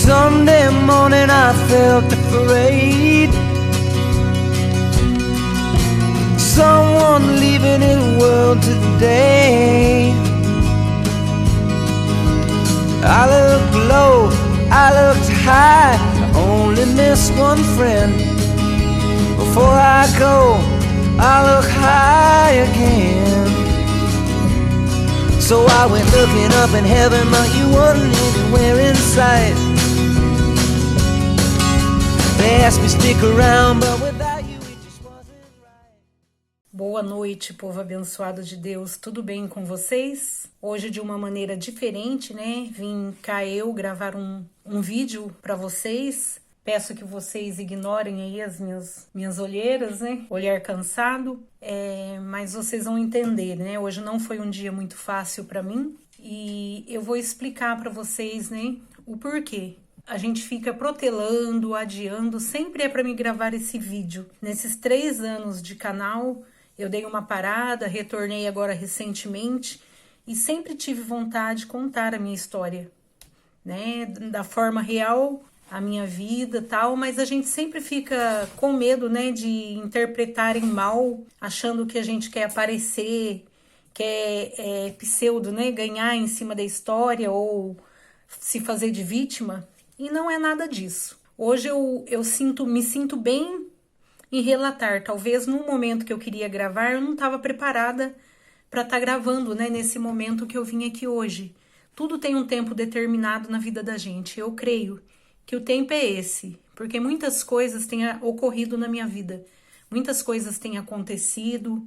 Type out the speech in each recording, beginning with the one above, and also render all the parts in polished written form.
Sunday morning I felt afraid, someone leaving his world today. I looked low, I looked high, I only miss one friend. Before I go, I look high again. So I went looking up in heaven, but you weren't anywhere in sight. They asked me to stick around, but without you it just wasn't right. Boa noite, povo abençoado de Deus, tudo bem com vocês? Hoje de uma maneira diferente, né? Vim cá eu gravar um vídeo para vocês. Peço que vocês ignorem aí as minhas olheiras, né? Olhar cansado, mas vocês vão entender, né? Hoje não foi um dia muito fácil para mim e eu vou explicar para vocês, né? O porquê. A gente fica protelando, adiando, sempre é para me gravar esse vídeo. Nesses 3 anos de canal, eu dei uma parada, retornei agora recentemente e sempre tive vontade de contar a minha história, né? Da forma real, a minha vida tal, mas a gente sempre fica com medo, né, de interpretarem mal, achando que a gente quer aparecer, quer pseudo, né, ganhar em cima da história ou se fazer de vítima, e não é nada disso. Hoje eu me sinto bem em relatar, talvez no momento que eu queria gravar, eu não estava preparada para estar gravando, né, nesse momento que eu vim aqui hoje. Tudo tem um tempo determinado na vida da gente, eu creio que o tempo é esse, porque muitas coisas têm ocorrido na minha vida, muitas coisas têm acontecido,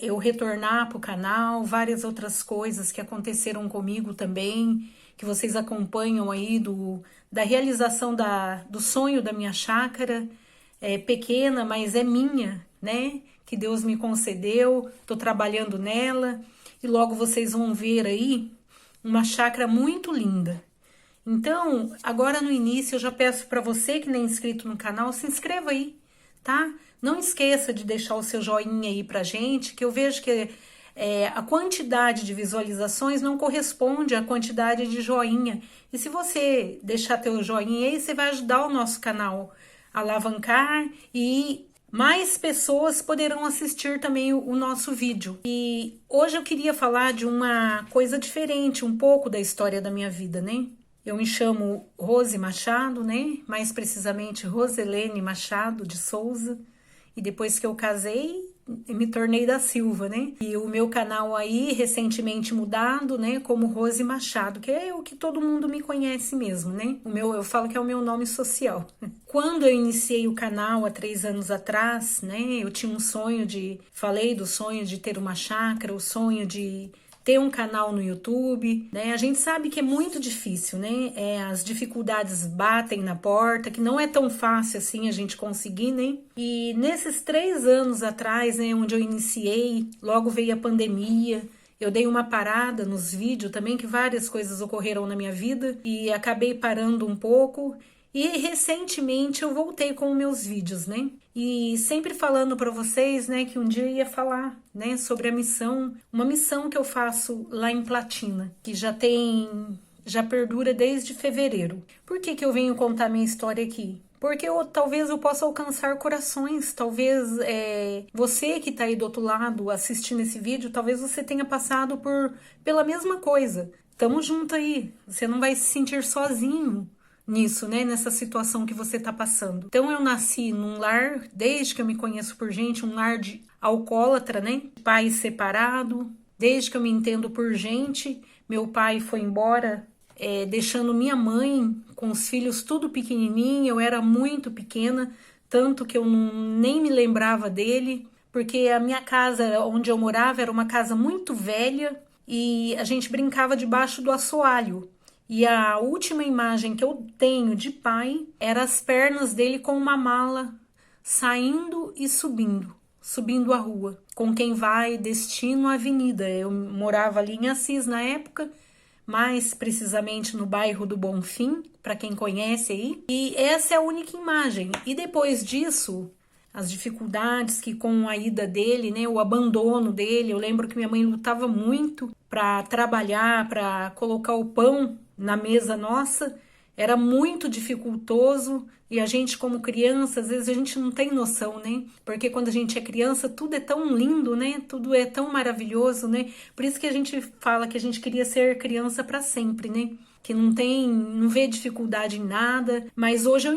eu retornar para o canal, várias outras coisas que aconteceram comigo também, que vocês acompanham aí da realização do sonho da minha chácara, pequena, mas é minha, né, que Deus me concedeu, estou trabalhando nela, e logo vocês vão ver aí uma chácara muito linda. Então, agora no início eu já peço para você que nem é inscrito no canal, se inscreva aí, tá? Não esqueça de deixar o seu joinha aí pra gente, que eu vejo que a quantidade de visualizações não corresponde à quantidade de joinha. E se você deixar teu joinha aí, você vai ajudar o nosso canal a alavancar e mais pessoas poderão assistir também o nosso vídeo. E hoje eu queria falar de uma coisa diferente, um pouco da história da minha vida, né? Eu me chamo Rose Machado, né? Mais precisamente Roselene Machado de Souza. E depois que eu casei, me tornei da Silva, né? E o meu canal aí, recentemente mudado, né? Como Rose Machado, que é o que todo mundo me conhece mesmo, né? Eu falo que é o meu nome social. Quando eu iniciei o canal há 3 anos atrás, né? Eu tinha um sonho falei do sonho de ter uma chácara, o sonho de ter um canal no YouTube, né? A gente sabe que é muito difícil, né? As dificuldades batem na porta, que não é tão fácil assim a gente conseguir, né? E nesses 3 anos atrás, né, onde eu iniciei, logo veio a pandemia, eu dei uma parada nos vídeos também, que várias coisas ocorreram na minha vida, e acabei parando um pouco. E recentemente eu voltei com os meus vídeos, né? E sempre falando para vocês, né, que um dia eu ia falar, né, sobre a missão, uma missão que eu faço lá em Platina, que já perdura desde fevereiro. Por que eu venho contar minha história aqui? Porque talvez eu possa alcançar corações, talvez você que está aí do outro lado assistindo esse vídeo, talvez você tenha passado pela mesma coisa. Tamo junto aí, você não vai se sentir sozinho nisso, né, nessa situação que você tá passando. Então eu nasci num lar, desde que eu me conheço por gente, um lar de alcoólatra, né, pai separado, desde que eu me entendo por gente, meu pai foi embora, deixando minha mãe com os filhos tudo pequenininho, eu era muito pequena, tanto que eu nem me lembrava dele, porque a minha casa onde eu morava era uma casa muito velha e a gente brincava debaixo do assoalho. E a última imagem que eu tenho de pai era as pernas dele com uma mala saindo e subindo a rua, com quem vai destino à avenida. Eu morava ali em Assis na época, mais precisamente no bairro do Bonfim, para quem conhece aí. E essa é a única imagem. E depois disso, as dificuldades que com a ida dele, né, o abandono dele, eu lembro que minha mãe lutava muito para trabalhar, para colocar o pão na mesa nossa, Era muito dificultoso e a gente, como criança, às vezes a gente não tem noção, né? Porque quando a gente é criança, tudo é tão lindo, né? Tudo é tão maravilhoso, né? Por isso que a gente fala que a gente queria ser criança para sempre, né? Que não vê dificuldade em nada, mas hoje eu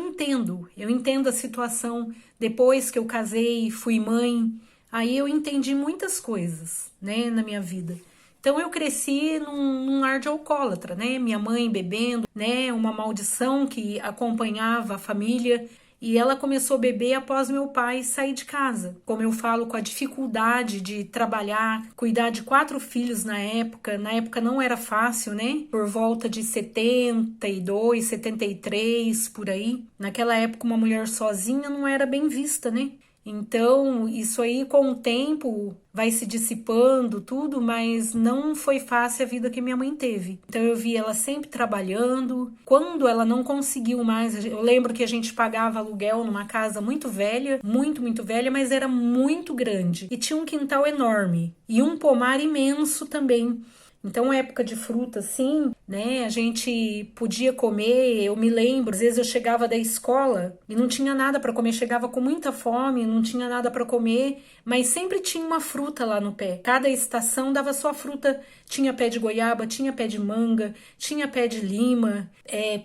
entendo a situação depois que eu casei, fui mãe, aí eu entendi muitas coisas, né, na minha vida. Então eu cresci num lar de alcoólatra, né, minha mãe bebendo, né, uma maldição que acompanhava a família. E ela começou a beber após meu pai sair de casa. Como eu falo, com a dificuldade de trabalhar, cuidar de 4 filhos na época. Na época não era fácil, né? Por volta de 72, 73, por aí. Naquela época uma mulher sozinha não era bem vista, né? Então, isso aí com o tempo vai se dissipando tudo, mas não foi fácil a vida que minha mãe teve. Então eu vi ela sempre trabalhando. Quando ela não conseguiu mais, eu lembro que a gente pagava aluguel numa casa muito velha, muito velha, mas era muito grande. E tinha um quintal enorme e um pomar imenso também. Então, época de fruta, assim, né, a gente podia comer, eu me lembro, às vezes eu chegava da escola e não tinha nada para comer, chegava com muita fome, não tinha nada para comer, mas sempre tinha uma fruta lá no pé. Cada estação dava sua fruta, tinha pé de goiaba, tinha pé de manga, tinha pé de lima,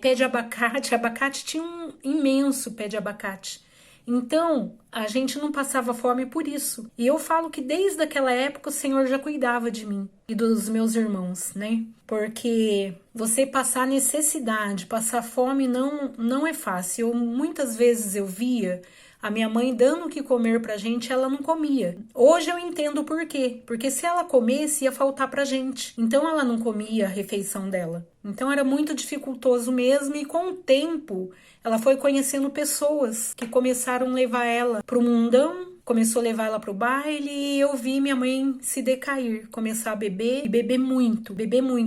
pé de abacate tinha um imenso pé de abacate. Então, a gente não passava fome por isso. E eu falo que desde aquela época o Senhor já cuidava de mim e dos meus irmãos, né? Porque você passar necessidade, passar fome não é fácil. Muitas vezes eu via a minha mãe dando o que comer pra gente, ela não comia. Hoje eu entendo o porquê. Porque se ela comesse, ia faltar pra gente. Então ela não comia a refeição dela. Então era muito dificultoso mesmo e com o tempo ela foi conhecendo pessoas que começaram a levar ela pro mundão, começou a levar ela pro baile e eu vi minha mãe se decair, começar a beber e beber muito.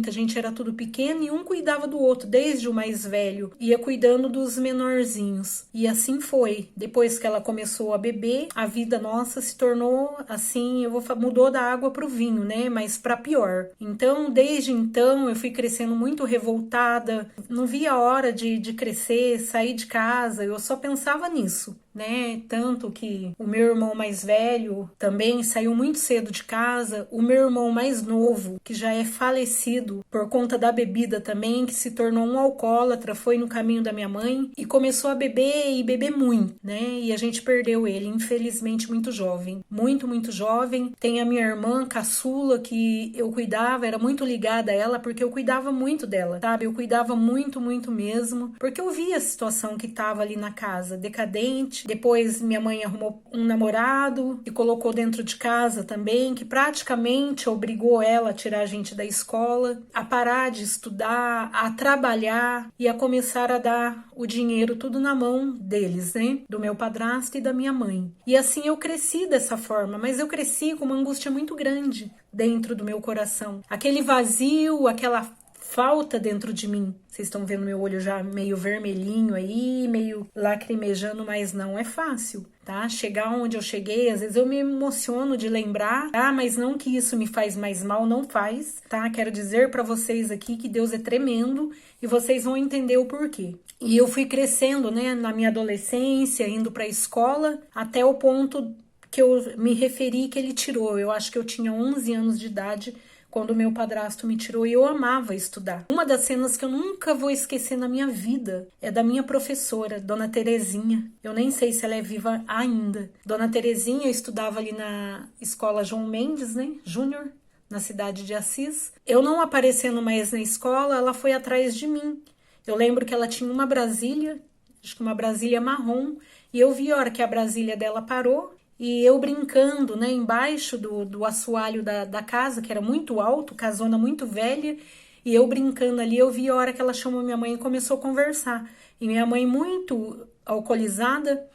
A gente era tudo pequeno e um cuidava do outro, desde o mais velho, ia cuidando dos menorzinhos. E assim foi. Depois que ela começou a beber, a vida nossa se tornou assim, mudou da água pro vinho, né? Mas pra pior. Então, desde então, eu fui crescendo muito revoltada, não via a hora de crescer, sair de casa, eu só pensava nisso, né? Tanto que o meu irmão mais velho também saiu muito cedo de casa, o meu irmão mais novo, que já é falecido por conta da bebida também, que se tornou um alcoólatra, foi no caminho da minha mãe e começou a beber e beber muito, né? E a gente perdeu ele, infelizmente, muito jovem, muito jovem. Tem a minha irmã caçula que eu cuidava, era muito ligada a ela porque eu cuidava muito dela, sabe? Eu cuidava muito mesmo, porque eu via a situação que tava ali na casa, decadente. Depois minha mãe arrumou um namorado e colocou dentro de casa também, que praticamente obrigou ela a tirar a gente da escola, a parar de estudar, a trabalhar e a começar a dar o dinheiro tudo na mão deles, né? Do meu padrasto e da minha mãe. E assim eu cresci dessa forma, mas eu cresci com uma angústia muito grande dentro do meu coração. Aquele vazio, aquela falta dentro de mim. Vocês estão vendo meu olho já meio vermelhinho aí, meio lacrimejando, mas não é fácil, tá? Chegar onde eu cheguei, às vezes eu me emociono de lembrar, mas não que isso me faz mais mal, não faz, tá? Quero dizer pra vocês aqui que Deus é tremendo e vocês vão entender o porquê. E eu fui crescendo, né, na minha adolescência, indo pra escola, até o ponto que eu me referi que ele tirou. Eu acho que eu tinha 11 anos de idade quando meu padrasto me tirou e eu amava estudar. Uma das cenas que eu nunca vou esquecer na minha vida é da minha professora, Dona Terezinha. Eu nem sei se ela é viva ainda. Dona Terezinha, eu estudava ali na escola João Mendes, né, Júnior, na cidade de Assis. Eu não aparecendo mais na escola, ela foi atrás de mim. Eu lembro que ela tinha uma Brasília, acho que uma Brasília marrom, e eu vi a hora que a Brasília dela parou, e eu brincando, né, embaixo do assoalho da casa, que era muito alto, casona muito velha, e eu brincando ali, eu vi a hora que ela chamou minha mãe e começou a conversar. E minha mãe, muito alcoolizada,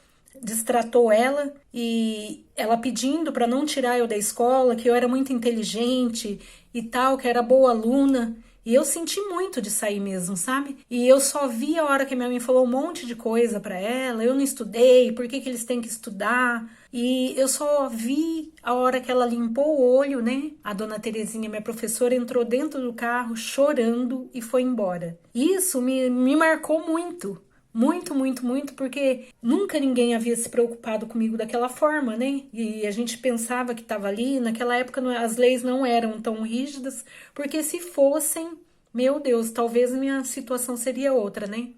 destratou ela, e ela pedindo para não tirar eu da escola, que eu era muito inteligente e tal, que era boa aluna. E eu senti muito de sair mesmo, sabe? E eu só vi a hora que a minha mãe falou um monte de coisa pra ela. Eu não estudei, por que eles têm que estudar? E eu só vi a hora que ela limpou o olho, né? A dona Terezinha, minha professora, entrou dentro do carro chorando e foi embora. Isso me marcou muito. Muito, muito, muito, porque nunca ninguém havia se preocupado comigo daquela forma, né? E a gente pensava que estava ali, naquela época as leis não eram tão rígidas, porque se fossem, meu Deus, talvez minha situação seria outra, né?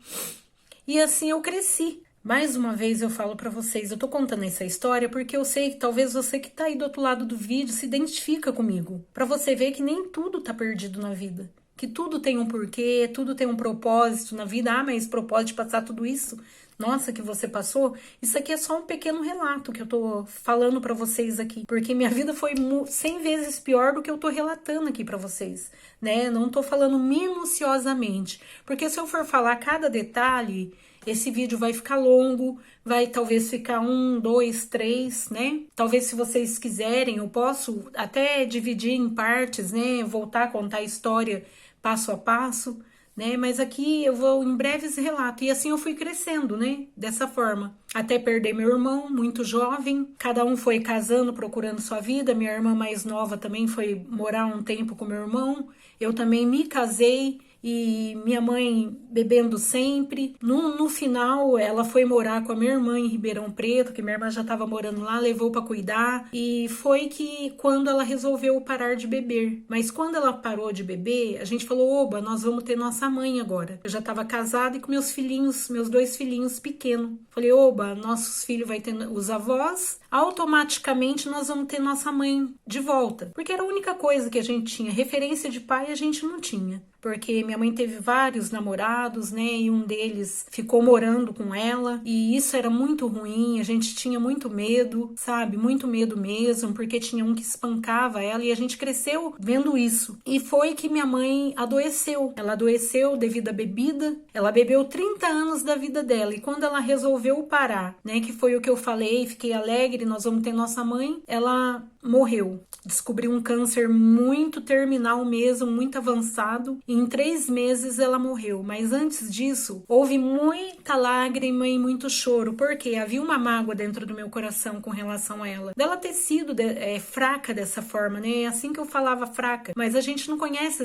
E assim eu cresci. Mais uma vez eu falo pra vocês, eu tô contando essa história porque eu sei que talvez você que tá aí do outro lado do vídeo se identifica comigo, pra você ver que nem tudo tá perdido na vida. Que tudo tem um porquê, tudo tem um propósito na vida. Ah, mas propósito de passar tudo isso? Nossa, que você passou? Isso aqui é só um pequeno relato que eu tô falando pra vocês aqui. Porque minha vida foi 100 vezes pior do que eu tô relatando aqui pra vocês, né? Não tô falando minuciosamente. Porque se eu for falar cada detalhe, esse vídeo vai ficar longo, vai talvez ficar 1, 2, 3, né? Talvez se vocês quiserem, eu posso até dividir em partes, né? Voltar a contar a história passo a passo, né? Mas aqui eu vou em breves relatos. E assim eu fui crescendo, né? Dessa forma. Até perder meu irmão, muito jovem. Cada um foi casando, procurando sua vida. Minha irmã mais nova também foi morar um tempo com meu irmão. Eu também me casei. E minha mãe bebendo sempre. No final, ela foi morar com a minha irmã em Ribeirão Preto, que minha irmã já estava morando lá, levou para cuidar. E foi que quando ela resolveu parar de beber. Mas quando ela parou de beber, a gente falou, oba, nós vamos ter nossa mãe agora. Eu já estava casada e com meus filhinhos, meus 2 filhinhos pequenos. Falei, oba, nossos filhos vai ter os avós, automaticamente nós vamos ter nossa mãe de volta. Porque era a única coisa que a gente tinha. Referência de pai a gente não tinha. Porque minha mãe teve vários namorados, né? E um deles ficou morando com ela. E isso era muito ruim. A gente tinha muito medo, sabe? Muito medo mesmo, porque tinha um que espancava ela. E a gente cresceu vendo isso. E foi que minha mãe adoeceu. Ela adoeceu devido à bebida. Ela bebeu 30 anos da vida dela. E quando ela resolveu parar, né? Que foi o que eu falei, fiquei alegre, nós vamos ter nossa mãe. Ela morreu. Descobriu um câncer muito terminal mesmo, muito avançado. E em 3 meses ela morreu. Mas antes disso, houve muita lágrima e muito choro. Porque havia uma mágoa dentro do meu coração com relação a ela. Dela ter sido fraca dessa forma, né? É assim que eu falava, fraca. Mas a gente não conhece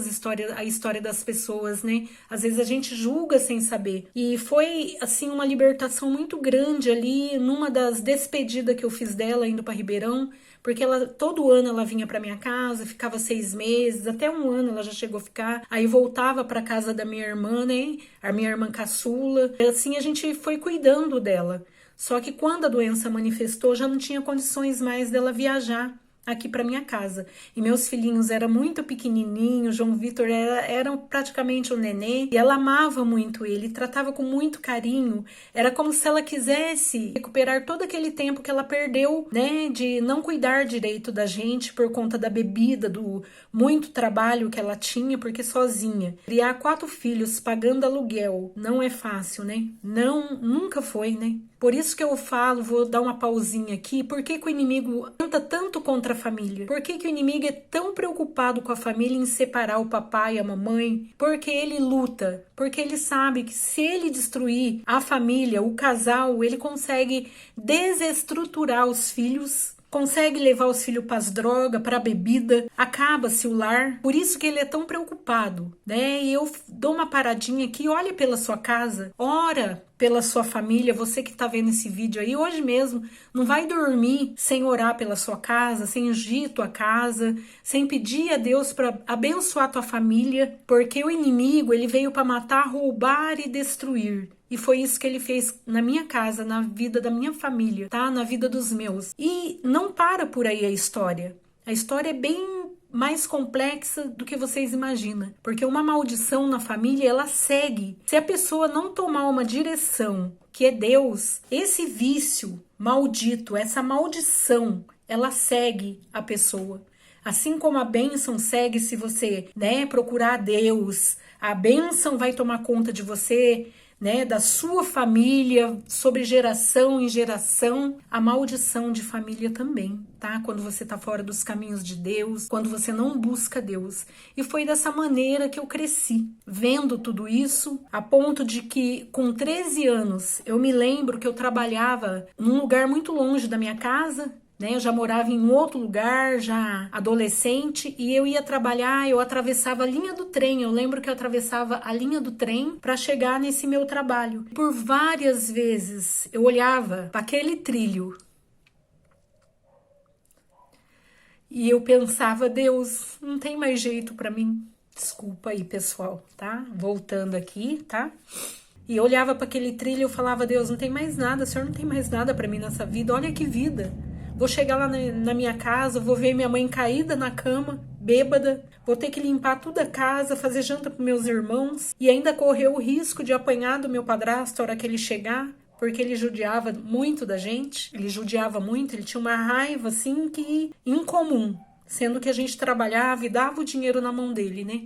a história das pessoas, né? Às vezes a gente julga sem saber. E foi, assim, uma libertação muito grande ali, numa das despedidas que eu fiz dela indo para Ribeirão. Porque todo ano ela vinha para minha casa, ficava 6 meses, até 1 ano ela já chegou a ficar. Aí voltava para casa da minha irmã, né? A minha irmã caçula. Assim a gente foi cuidando dela. Só que quando a doença manifestou, já não tinha condições mais dela viajar aqui para minha casa. E meus filhinhos eram muito pequenininhos, João Vitor era praticamente um nenê, e ela amava muito ele, tratava com muito carinho. Era como se ela quisesse recuperar todo aquele tempo que ela perdeu, né, de não cuidar direito da gente por conta da bebida, do muito trabalho que ela tinha, porque sozinha. Criar 4 filhos pagando aluguel não é fácil, né? Não, nunca foi, né? Por isso que eu falo, vou dar uma pausinha aqui, por que o inimigo tenta tanto contra a família? Por que o inimigo é tão preocupado com a família em separar o papai e a mamãe? Porque ele luta, porque ele sabe que se ele destruir a família, o casal, ele consegue desestruturar os filhos, consegue levar os filhos para as drogas, para a bebida, acaba-se o lar. Por isso que ele é tão preocupado, né? E eu dou uma paradinha aqui, olha pela sua casa, ora pela sua família, você que tá vendo esse vídeo aí, hoje mesmo, não vai dormir sem orar pela sua casa, sem ungir tua casa, sem pedir a Deus para abençoar tua família, porque o inimigo, ele veio para matar, roubar e destruir. E foi isso que ele fez na minha casa, na vida da minha família, tá? Na vida dos meus. E não para por aí a história. A história é bem mais complexa do que vocês imaginam. Porque uma maldição na família, ela segue. Se a pessoa não tomar uma direção, que é Deus, esse vício maldito, essa maldição, ela segue a pessoa. Assim como a bênção segue se você, né, procurar Deus, a bênção vai tomar conta de você, né, da sua família, sobre geração em geração, a maldição de família também, tá? Quando você tá fora dos caminhos de Deus, quando você não busca Deus. E foi dessa maneira que eu cresci, vendo tudo isso, a ponto de que com 13 anos, eu me lembro que eu trabalhava num lugar muito longe da minha casa, né? Eu já morava em outro lugar, já adolescente, e eu ia trabalhar, eu atravessava a linha do trem. Eu lembro que eu atravessava a linha do trem para chegar nesse meu trabalho. Por várias vezes eu olhava para aquele trilho e eu pensava, Deus, não tem mais jeito para mim. Desculpa aí, pessoal, tá? Voltando aqui, tá? E eu olhava para aquele trilho e eu falava, Deus, não tem mais nada, o Senhor não tem mais nada para mim nessa vida. Olha que vida. Vou chegar lá na minha casa, vou ver minha mãe caída na cama, bêbada, vou ter que limpar toda a casa, fazer janta para meus irmãos e ainda correr o risco de apanhar do meu padrasto na hora que ele chegar, porque ele judiava muito da gente, ele judiava muito, ele tinha uma raiva assim que incomum, sendo que a gente trabalhava e dava o dinheiro na mão dele, né?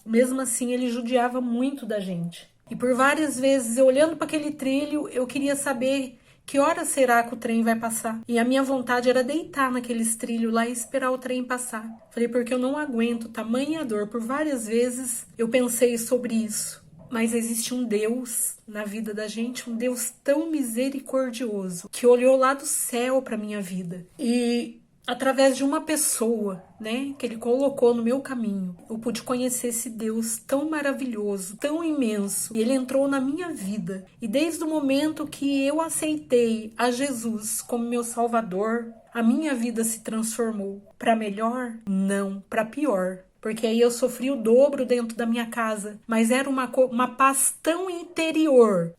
Mesmo assim, ele judiava muito da gente. E por várias vezes, eu olhando para aquele trilho, eu queria saber que hora será que o trem vai passar? E a minha vontade era deitar naqueles trilhos lá e esperar o trem passar. Falei, porque eu não aguento tamanha dor. Por várias vezes eu pensei sobre isso. Mas existe um Deus na vida da gente, um Deus tão misericordioso, que olhou lá do céu para minha vida. E através de uma pessoa, né, que ele colocou no meu caminho, eu pude conhecer esse Deus tão maravilhoso, tão imenso. E ele entrou na minha vida. E desde o momento que eu aceitei a Jesus como meu Salvador, a minha vida se transformou. Para melhor? Não, para pior. Porque aí eu sofri o dobro dentro da minha casa. Mas era uma paz tão interior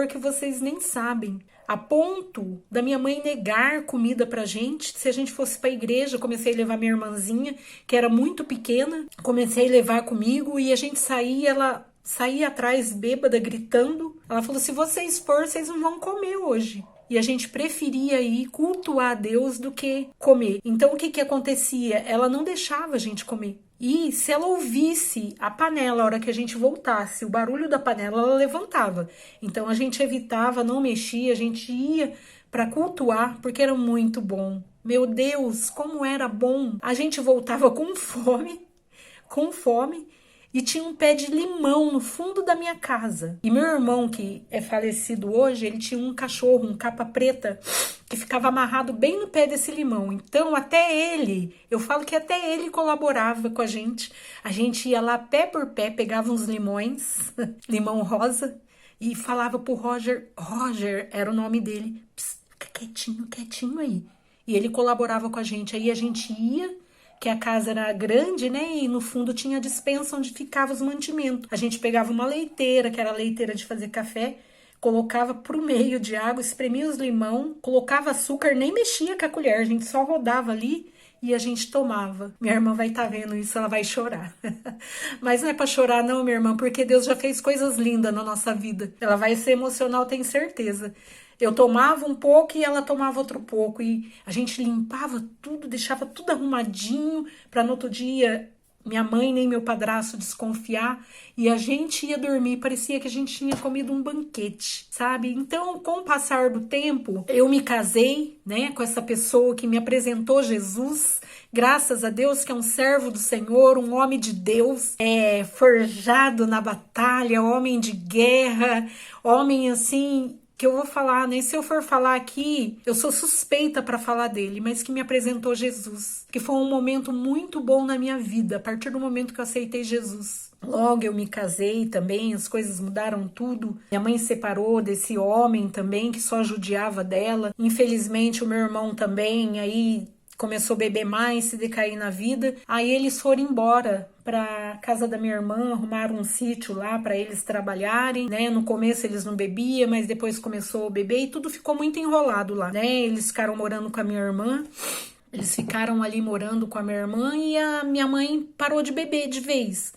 que vocês nem sabem. A ponto da minha mãe negar comida pra gente. Se a gente fosse pra igreja, comecei a levar minha irmãzinha, que era muito pequena, comecei a levar comigo e a gente saía, ela saía atrás bêbada, gritando. Ela falou, se vocês for, vocês não vão comer hoje. E a gente preferia ir cultuar a Deus do que comer. Então o que acontecia? Ela não deixava a gente comer. E se ela ouvisse a panela, a hora que a gente voltasse, o barulho da panela, ela levantava. Então a gente evitava, não mexia, a gente ia para cultuar, porque era muito bom. Meu Deus, como era bom! A gente voltava com fome, e tinha um pé de limão no fundo da minha casa. E meu irmão, que é falecido hoje, ele tinha um cachorro, um capa preta, que ficava amarrado bem no pé desse limão. Então, até ele, eu falo que até ele colaborava com a gente. A gente ia lá pé por pé, pegava uns limões, limão rosa, e falava pro Roger era o nome dele, fica quietinho aí. E ele colaborava com a gente. Aí a gente ia, que a casa era grande, né, e no fundo tinha a despensa onde ficavam os mantimentos. A gente pegava uma leiteira, que era a leiteira de fazer café, colocava pro meio de água, espremia os limão, colocava açúcar, nem mexia com a colher, a gente só rodava ali e a gente tomava. Minha irmã vai estar vendo isso, ela vai chorar. Mas não é pra chorar não, minha irmã, porque Deus já fez coisas lindas na nossa vida. Ela vai ser emocional, tenho certeza. Eu tomava um pouco e ela tomava outro pouco. E a gente limpava tudo, deixava tudo arrumadinho para no outro dia minha mãe nem meu padrasto desconfiar. E a gente ia dormir, parecia que a gente tinha comido um banquete, sabe? Então, com o passar do tempo, eu me casei, né, com essa pessoa que me apresentou Jesus. Graças a Deus, que é um servo do Senhor, um homem de Deus, forjado na batalha, homem de guerra, homem assim, que eu vou falar, né? Se eu for falar aqui, eu sou suspeita para falar dele, mas que me apresentou Jesus, que foi um momento muito bom na minha vida, a partir do momento que eu aceitei Jesus. Logo eu me casei também, as coisas mudaram tudo. Minha mãe separou desse homem também, que só judiava dela. Infelizmente o meu irmão também, aí começou a beber mais, se decair na vida. Aí eles foram embora para casa da minha irmã, arrumaram um sítio lá para eles trabalharem, né? No começo eles não bebiam, mas depois começou a beber e tudo ficou muito enrolado lá, né? Eles ficaram morando com a minha irmã. Eles ficaram ali morando com a minha irmã e a minha mãe parou de beber de vez.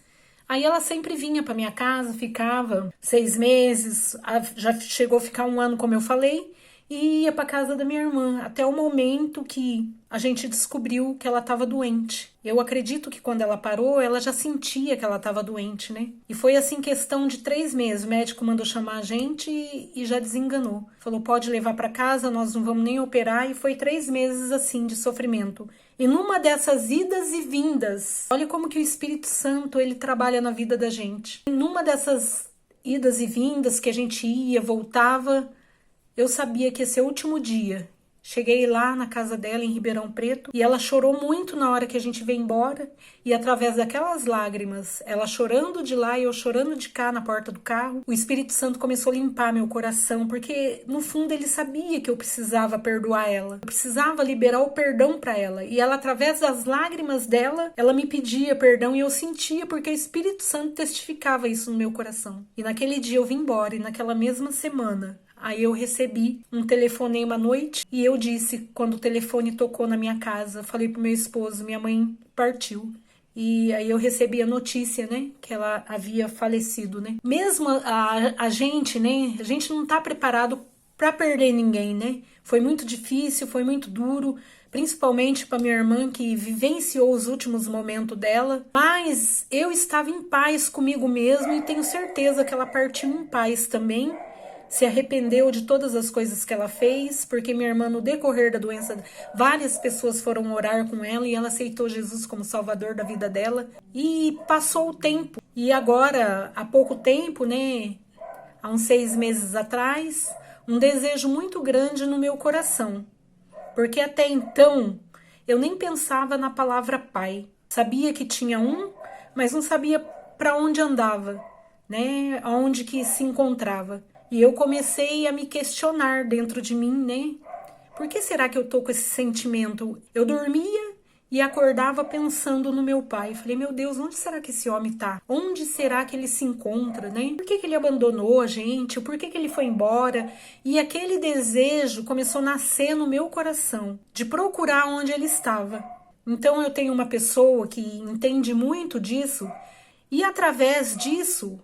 Aí ela sempre vinha para minha casa, ficava 6 meses, já chegou a ficar 1 ano, como eu falei. e ia para casa da minha irmã, até o momento que a gente descobriu que ela estava doente. Eu acredito que quando ela parou, ela já sentia que ela estava doente, né? E foi assim questão de 3 meses. O médico mandou chamar a gente e já desenganou. Falou, pode levar para casa, nós não vamos nem operar. E foi 3 meses assim de sofrimento. E numa dessas idas e vindas, olha como que o Espírito Santo, ele trabalha na vida da gente. E numa dessas idas e vindas que a gente ia, voltava, eu sabia que esse é o último dia. Cheguei lá na casa dela em Ribeirão Preto e ela chorou muito na hora que a gente veio embora, e através daquelas lágrimas, ela chorando de lá e eu chorando de cá na porta do carro, o Espírito Santo começou a limpar meu coração, porque no fundo ele sabia que eu precisava perdoar ela, eu precisava liberar o perdão para ela, e ela, através das lágrimas dela, ela me pedia perdão e eu sentia, porque o Espírito Santo testificava isso no meu coração. E naquele dia eu vim embora, e naquela mesma semana aí eu recebi um telefonema à noite e eu disse, quando o telefone tocou na minha casa, falei pro meu esposo, minha mãe partiu. E aí eu recebi a notícia, né, que ela havia falecido, né. Mesmo a gente, né, a gente não tá preparado para perder ninguém, né. Foi muito difícil, foi muito duro, principalmente para minha irmã que vivenciou os últimos momentos dela, mas eu estava em paz comigo mesmo e tenho certeza que ela partiu em paz também. Se arrependeu de todas as coisas que ela fez, porque minha irmã, no decorrer da doença, várias pessoas foram orar com ela e ela aceitou Jesus como salvador da vida dela. E passou o tempo. E agora, há pouco tempo, né, há uns 6 meses atrás, um desejo muito grande no meu coração. Porque até então, eu nem pensava na palavra pai. Sabia que tinha um, mas não sabia para onde andava, né, aonde que se encontrava. E eu comecei a me questionar dentro de mim, né? Por que será que eu tô com esse sentimento? Eu dormia e acordava pensando no meu pai. Falei, meu Deus, onde será que esse homem tá? Onde será que ele se encontra, né? Por que ele abandonou a gente? Por que ele foi embora? E aquele desejo começou a nascer no meu coração, de procurar onde ele estava. Então eu tenho uma pessoa que entende muito disso, e através disso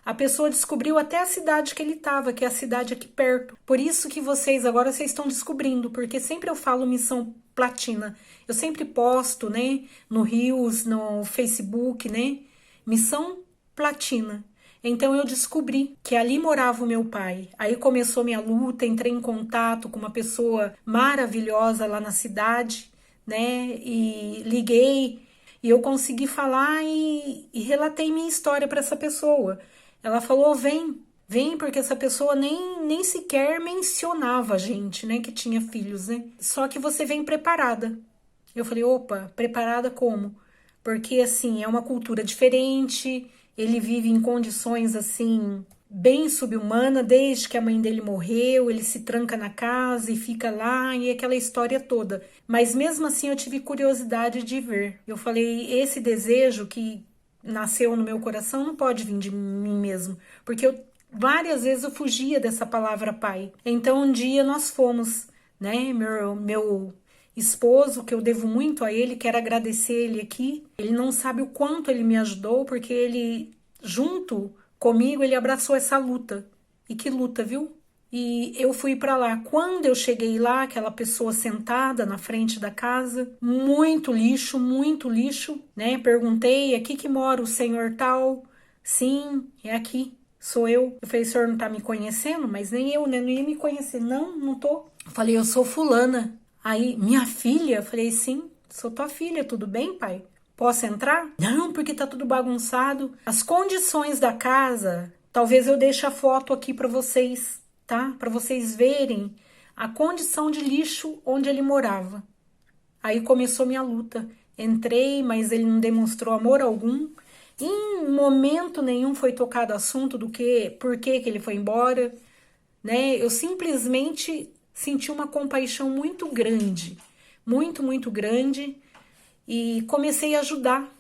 a pessoa descobriu até a cidade que ele estava, que é a cidade aqui perto. Por isso que vocês estão descobrindo, porque sempre eu falo Missão Platina. Eu sempre posto, né, no Reels, no Facebook, né, Missão Platina. Então eu descobri que ali morava o meu pai. Aí começou minha luta, entrei em contato com uma pessoa maravilhosa lá na cidade, né, e liguei, e eu consegui falar e relatei minha história para essa pessoa. Ela falou, vem, porque essa pessoa nem sequer mencionava a gente, né, que tinha filhos, né? Só que você vem preparada. Eu falei, opa, preparada como? Porque, assim, é uma cultura diferente, ele vive em condições, assim, bem subhumana, desde que a mãe dele morreu, ele se tranca na casa e fica lá, e aquela história toda. Mas mesmo assim eu tive curiosidade de ver. Eu falei, esse desejo que nasceu no meu coração não pode vir de mim mesmo, porque várias vezes eu fugia dessa palavra pai. Então um dia nós fomos, né, meu esposo, que eu devo muito a ele, quero agradecer ele aqui, ele não sabe o quanto ele me ajudou, porque ele, junto comigo, ele abraçou essa luta. E que luta, viu? E eu fui para lá. Quando eu cheguei lá, aquela pessoa sentada na frente da casa, muito lixo, né? Perguntei, aqui que mora o senhor tal? Sim, é aqui, sou eu. Eu falei, o senhor não tá me conhecendo? Mas nem eu, né? Não ia me conhecer. Não tô. Eu falei, eu sou fulana. Aí, minha filha? Eu falei, sim, sou tua filha, tudo bem, pai? Posso entrar? Não, porque tá tudo bagunçado. As condições da casa, talvez eu deixe a foto aqui para vocês, tá? Para vocês verem a condição de lixo onde ele morava. Aí começou minha luta. Entrei, mas ele não demonstrou amor algum. Em momento nenhum foi tocado assunto do que, por que ele foi embora, né? Eu simplesmente senti uma compaixão muito grande, muito grande, e comecei a ajudar.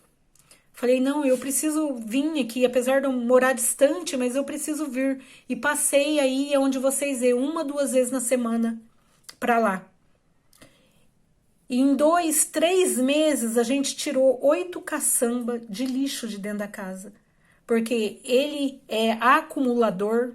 Falei, não, eu preciso vir aqui, apesar de eu morar distante, mas eu preciso vir. E passei aí onde vocês vê, 1, 2 vezes na semana pra lá. E em 2, 3 meses a gente tirou 8 caçamba de lixo de dentro da casa. Porque ele é acumulador.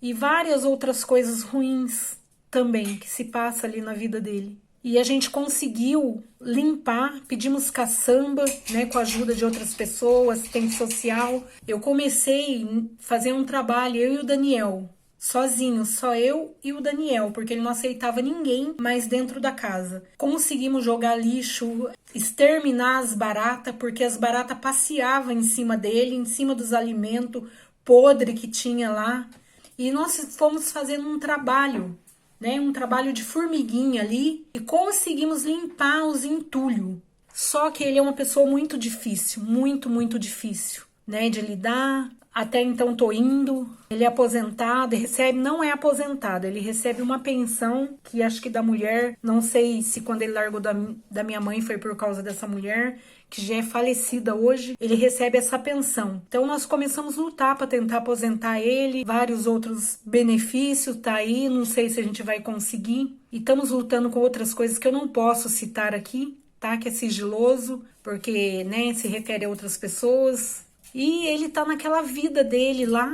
e várias outras coisas ruins também que se passa ali na vida dele. E a gente conseguiu limpar, pedimos caçamba, né, com a ajuda de outras pessoas, assistente social. Eu comecei a fazer um trabalho, eu e o Daniel, sozinho, só eu e o Daniel, porque ele não aceitava ninguém mais dentro da casa. Conseguimos jogar lixo, exterminar as baratas, porque as baratas passeavam em cima dele, em cima dos alimentos podres que tinha lá. E nós fomos fazendo um trabalho, né, um trabalho de formiguinha ali, e conseguimos limpar os entulhos. Só que ele é uma pessoa muito difícil, muito difícil, né, de lidar. Até então tô indo, ele é aposentado, recebe, não é aposentado, ele recebe uma pensão que acho que da mulher, não sei se quando ele largou da minha mãe foi por causa dessa mulher, que já é falecida hoje, ele recebe essa pensão. Então nós começamos a lutar para tentar aposentar ele, vários outros benefícios, tá aí, não sei se a gente vai conseguir. E estamos lutando com outras coisas que eu não posso citar aqui, tá? Que é sigiloso, porque, né, se refere a outras pessoas. E ele tá naquela vida dele lá,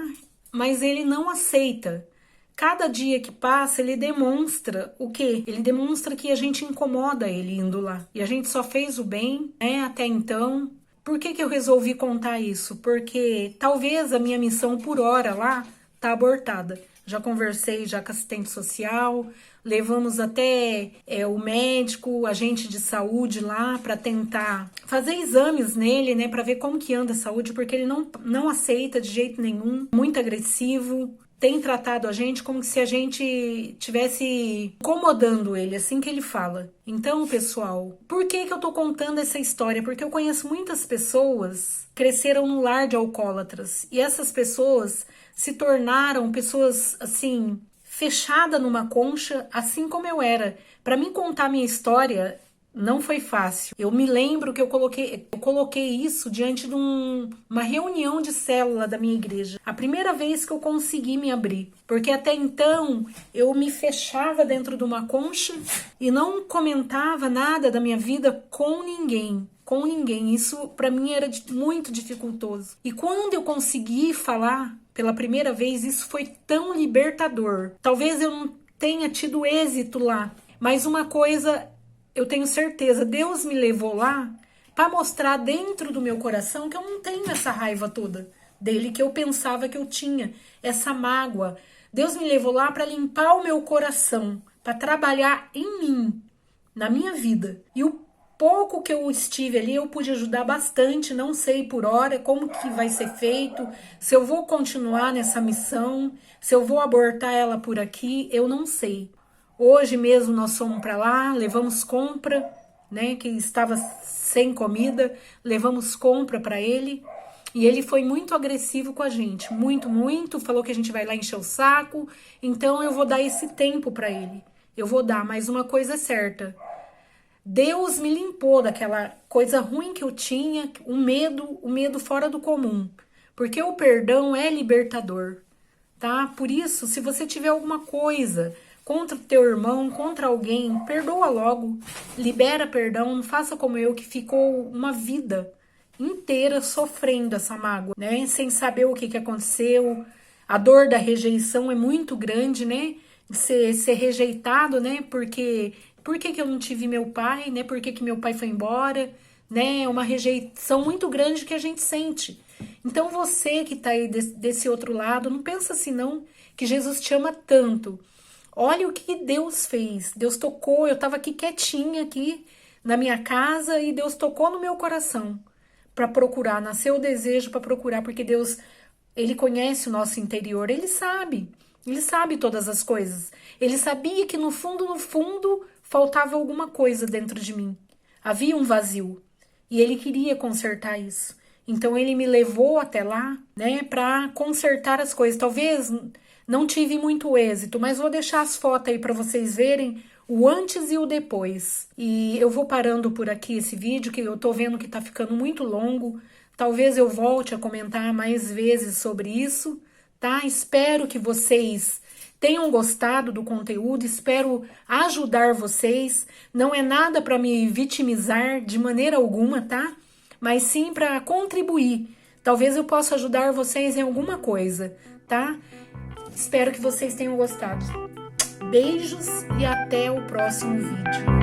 mas ele não aceita. Cada dia que passa, ele demonstra o quê? Ele demonstra que a gente incomoda ele indo lá. E a gente só fez o bem, né, até então. Por que eu resolvi contar isso? Porque talvez a minha missão por hora lá tá abortada. Já conversei já com assistente social, levamos até o médico, agente de saúde lá para tentar fazer exames nele, né, para ver como que anda a saúde, porque ele não aceita de jeito nenhum, muito agressivo. Tem tratado a gente como se a gente tivesse incomodando ele, assim que ele fala. Então, pessoal, por que eu tô contando essa história? Porque eu conheço muitas pessoas que cresceram no lar de alcoólatras. E essas pessoas se tornaram pessoas, assim, fechadas numa concha, assim como eu era. Para mim contar minha história não foi fácil. Eu me lembro que eu coloquei isso diante de uma reunião de célula da minha igreja. A primeira vez que eu consegui me abrir. Porque até então eu me fechava dentro de uma concha e não comentava nada da minha vida com ninguém. Com ninguém. Isso para mim era muito dificultoso. E quando eu consegui falar pela primeira vez, isso foi tão libertador. Talvez eu não tenha tido êxito lá, mas uma coisa eu tenho certeza, Deus me levou lá para mostrar dentro do meu coração que eu não tenho essa raiva toda dele que eu pensava que eu tinha, essa mágoa. Deus me levou lá para limpar o meu coração, para trabalhar em mim, na minha vida. E o pouco que eu estive ali, eu pude ajudar bastante, não sei por hora como que vai ser feito, se eu vou continuar nessa missão, se eu vou abortar ela por aqui, eu não sei. Hoje mesmo nós fomos para lá, levamos compra, né, que estava sem comida, levamos compra para ele, e ele foi muito agressivo com a gente, muito, falou que a gente vai lá encher o saco, então eu vou dar esse tempo para ele, eu vou dar, mas uma coisa é certa, Deus me limpou daquela coisa ruim que eu tinha, o medo fora do comum, porque o perdão é libertador, tá? Por isso, se você tiver alguma coisa contra o teu irmão, contra alguém, perdoa logo, libera perdão, não faça como eu que ficou uma vida inteira sofrendo essa mágoa, né? Sem saber o que aconteceu, a dor da rejeição é muito grande, né? De ser rejeitado, né? Porque por que eu não tive meu pai, né? Por que meu pai foi embora, né? É uma rejeição muito grande que a gente sente. Então você que tá aí desse outro lado, não pensa assim não, que Jesus te ama tanto. Olha o que Deus fez. Deus tocou, eu estava aqui quietinha aqui na minha casa e Deus tocou no meu coração para procurar, nasceu o desejo para procurar, porque Deus, ele conhece o nosso interior, ele sabe todas as coisas. Ele sabia que no fundo, faltava alguma coisa dentro de mim. Havia um vazio e ele queria consertar isso. Então ele me levou até lá, né, para consertar as coisas. Talvez não tive muito êxito, mas vou deixar as fotos aí para vocês verem o antes e o depois. E eu vou parando por aqui esse vídeo, que eu tô vendo que tá ficando muito longo. Talvez eu volte a comentar mais vezes sobre isso, tá? Espero que vocês tenham gostado do conteúdo, espero ajudar vocês. Não é nada para me vitimizar de maneira alguma, tá? Mas sim para contribuir. Talvez eu possa ajudar vocês em alguma coisa, tá? Espero que vocês tenham gostado. Beijos e até o próximo vídeo.